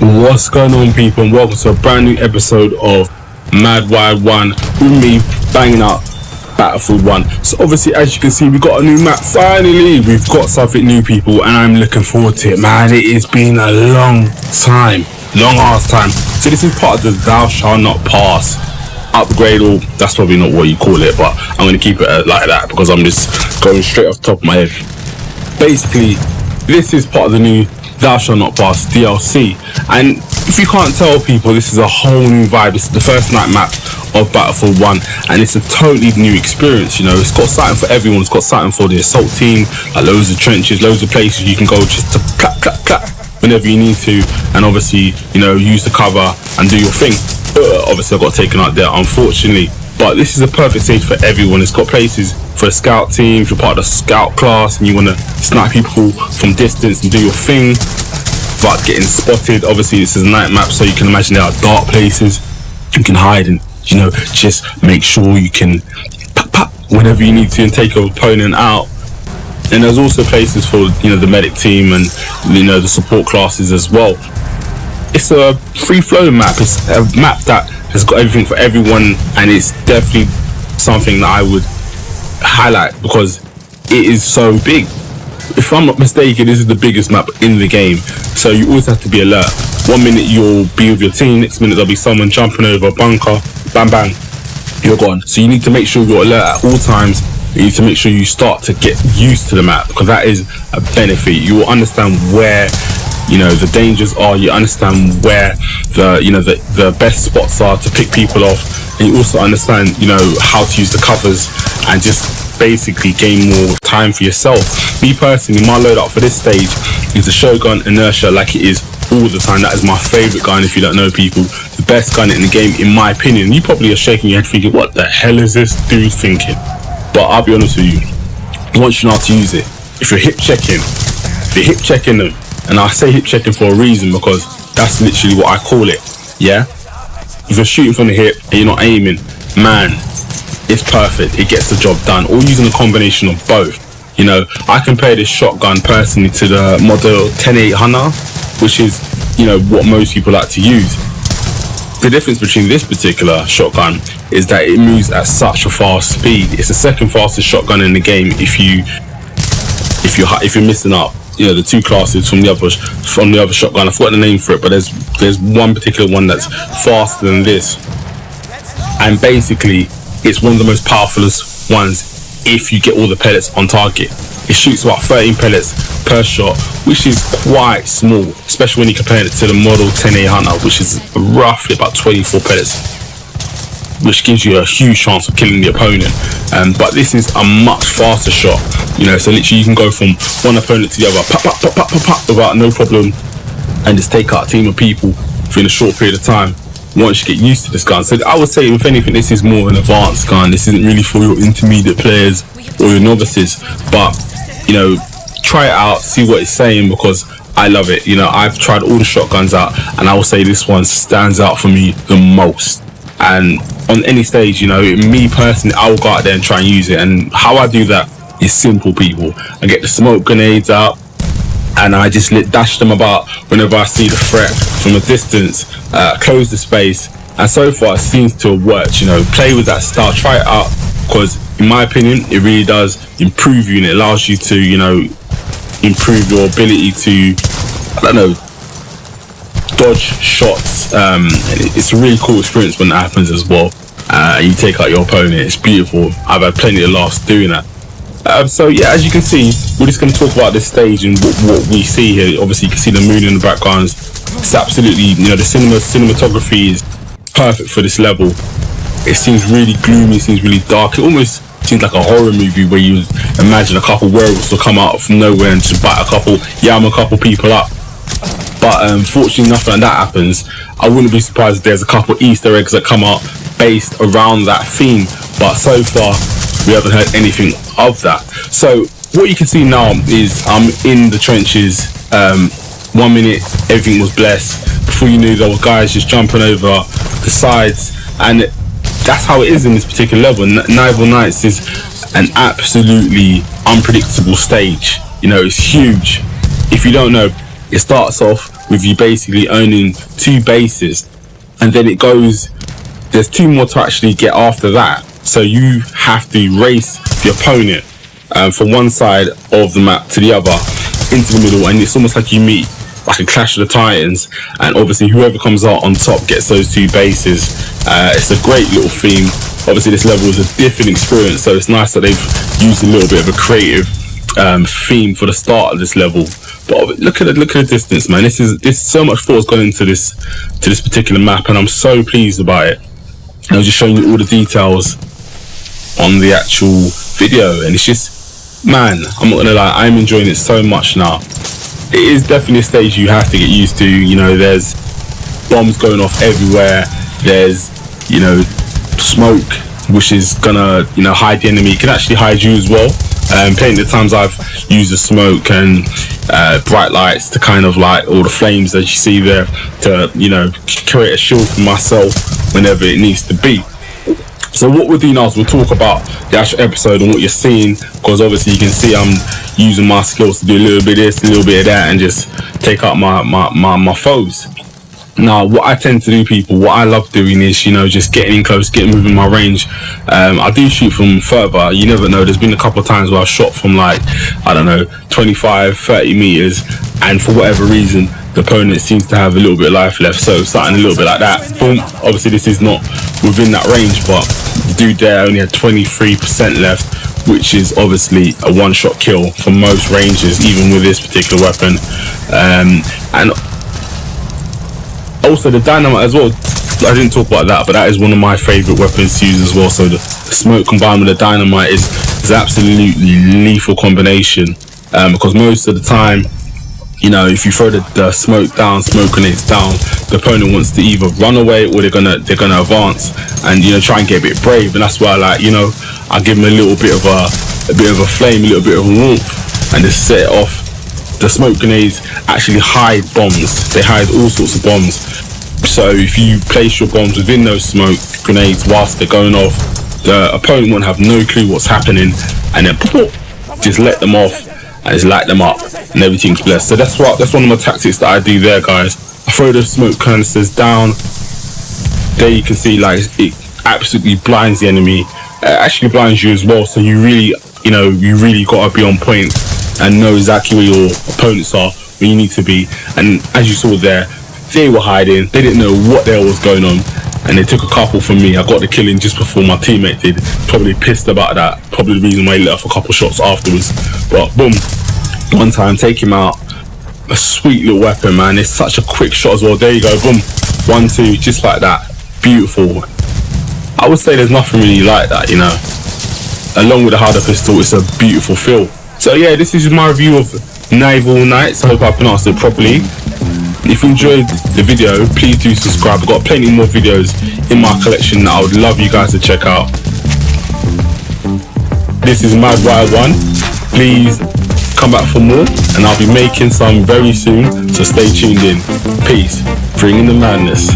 What's going on, people, and welcome to a brand new episode of Mad Wild 1 with me banging out Battlefield 1. So obviously, as you can see, we've got a new map. Finally, we've got something new, people, and I'm looking forward to it, man. It has been a long ass time. So this is part of the Thou Shalt Not Pass upgrade, or that's probably not what you call it, but I'm going to keep it like that because I'm just going straight off the top of my head. Basically, this is part of the new Thou Shalt Not Pass DLC, and if you can't tell, people, this is a whole new vibe. This is the first night map of Battlefield 1, and it's a totally new experience. You know, it's got something for everyone. It's got something for the assault team, like loads of trenches, loads of places you can go just to clap whenever you need to, and obviously, you know, use the cover and do your thing. Obviously I got taken out there, unfortunately, but this is a perfect stage for everyone. It's got places for a scout team, if you're part of the scout class and you want to snipe people from distance and do your thing without getting spotted. Obviously this is a night map, so you can imagine there are dark places you can hide and, you know, just make sure you can pop whenever you need to and take your opponent out. And there's also places for, you know, the medic team and, you know, the support classes as well. It's a free-flowing map. It's a map that has got everything for everyone, and it's definitely something that I would highlight because it is so big. If I'm not mistaken, this is the biggest map in the game, so you always have to be alert. 1 minute you'll be with your team, next minute there'll be someone jumping over a bunker, bam bang, you're gone. So you need to make sure you're alert at all times. You need to make sure you start to get used to the map, because that is a benefit. You will understand where, you know, the dangers are. You understand where the, you know, the best spots are to pick people off, and you also understand, you know, how to use the covers and just basically gain more time for yourself. Me personally, my loadout for this stage is the shotgun inertia, like it is all the time. That is my favorite gun. If you don't know, people, the best gun in the game, in my opinion. You probably are shaking your head thinking, what the hell is this dude thinking? But I'll be honest with you, once you know how to use it, if you're hip checking them, and I say hip checking for a reason, because that's literally what I call it, yeah? If you're shooting from the hip and you're not aiming, man, it's perfect. It gets the job done. Or using a combination of both. You know, I compare this shotgun personally to the model 108 Hunter, which is, you know, what most people like to use. The difference between this particular shotgun is that it moves at such a fast speed. It's the second fastest shotgun in the game if you're missing up, you know, the two classes from the other shotgun. I forgot the name for it, but there's one particular one that's faster than this, and basically it's one of the most powerful ones if you get all the pellets on target. It shoots about 13 pellets per shot, which is quite small, especially when you compare it to the model 108 Hunter, which is roughly about 24 pellets, which gives you a huge chance of killing the opponent. But this is a much faster shot, you know, so literally you can go from one opponent to the other, pop, without no problem, and just take out a team of people within a short period of time once you get used to this gun. So I would say, if anything, this is more an advanced gun. This isn't really for your intermediate players or your novices, but, you know, try it out, see what it's saying, because I love it. You know, I've tried all the shotguns out, and I will say this one stands out for me the most. And on any stage, you know, me personally, I will go out there and try and use it. And how I do that is simple, people. I get the smoke grenades out, and I just dash them about whenever I see the threat from a distance, close the space, and so far it seems to have worked. You know, play with that style, try it out, because in my opinion it really does improve you, and it allows you to, you know, improve your ability to, I don't know, dodge shots. It's a really cool experience when that happens as well. You take out your opponent. It's beautiful. I've had plenty of laughs doing that. So yeah, as you can see, we're just going to talk about this stage and what we see here. Obviously you can see the moon in the background. It's absolutely, you know, the cinematography is perfect for this level. It seems really gloomy, it seems really dark. It almost seems like a horror movie where you imagine a couple werewolves will come out from nowhere and just bite a couple people up. But unfortunately nothing like that happens. I wouldn't be surprised if there's a couple Easter eggs that come out based around that theme, but so far we haven't heard anything of that. So what you can see now is I'm in the trenches. 1 minute everything was blessed. Before you knew, there were guys just jumping over the sides, and that's how it is in this particular level. Nivelle Nights is an absolutely unpredictable stage. You know, it's huge. If you don't know, it starts off with you basically owning 2 bases, and then it goes, there's 2 more to actually get after that. So you have to race the opponent from one side of the map to the other into the middle, and it's almost like you meet like a Clash of the Titans, and obviously whoever comes out on top gets those 2 bases. It's a great little theme. Obviously this level is a different experience, so it's nice that they've used a little bit of a creative theme for the start of this level. But look at the distance, man. There's so much thought has gone into this particular map, and I'm so pleased about it. And I was just showing you all the details on the actual video, and it's just, man, I'm not gonna lie, I'm enjoying it so much now. It is definitely a stage you have to get used to. You know, there's bombs going off everywhere. There's, you know, smoke, which is gonna, you know, hide the enemy. It can actually hide you as well. Plenty of times I've used the smoke and bright lights to kind of like all the flames that you see there to, you know, create a shield for myself whenever it needs to be. So what we'll do now is we'll talk about the actual episode and what you're seeing, because obviously you can see I'm using my skills to do a little bit of this, a little bit of that, and just take out my foes. Now, what I tend to do, people, what I love doing is, you know, just getting in close, getting within my range. I do shoot from further. You never know. There's been a couple of times where I've shot from like, I don't know, 25, 30 meters, and for whatever reason, the opponent seems to have a little bit of life left. So starting a little bit like that, boom. Obviously, this is not within that range, but the dude there only had 23% left, which is obviously a 1-shot kill for most ranges, even with this particular weapon. And also the dynamite as well. I didn't talk about that, but that is one of my favorite weapons to use as well. So the smoke combined with the dynamite is absolutely lethal combination, because most of the time, you know, if you throw the smoke down, smoke grenades down, the opponent wants to either run away or they're gonna advance and, you know, try and get a bit brave. And that's why I like, you know, I give them a little bit of a flame, a little bit of a warmth, and just set it off. The smoke grenades actually hide bombs. They hide all sorts of bombs. So if you place your bombs within those smoke grenades whilst they're going off, the opponent won't have no clue what's happening, and then just let them off and just light them up, and everything's blessed. So that's one of my tactics that I do there, guys. I throw the smoke canisters down. There you can see, like, it absolutely blinds the enemy. It actually blinds you as well. So you really gotta be on point and know exactly where your opponents are, where you need to be. And as you saw there, they were hiding. They didn't know what the hell was going on, and they took a couple from me. I got the killing just before my teammate did. Probably pissed about that. Probably the reason why he let off a couple shots afterwards. But boom, one time, take him out. A sweet little weapon, man. It's such a quick shot as well. There you go, boom, 1, 2, just like that. Beautiful. I would say there's nothing really like that, you know. Along with the harder pistol, it's a beautiful feel. So yeah, this is my review of Nivelle Knights. I hope I pronounced it properly. If you enjoyed the video, please do subscribe. I've got plenty more videos in my collection that I would love you guys to check out. This is MadWire1. Please come back for more, and I'll be making some very soon, so stay tuned in. Peace. Bringing the madness.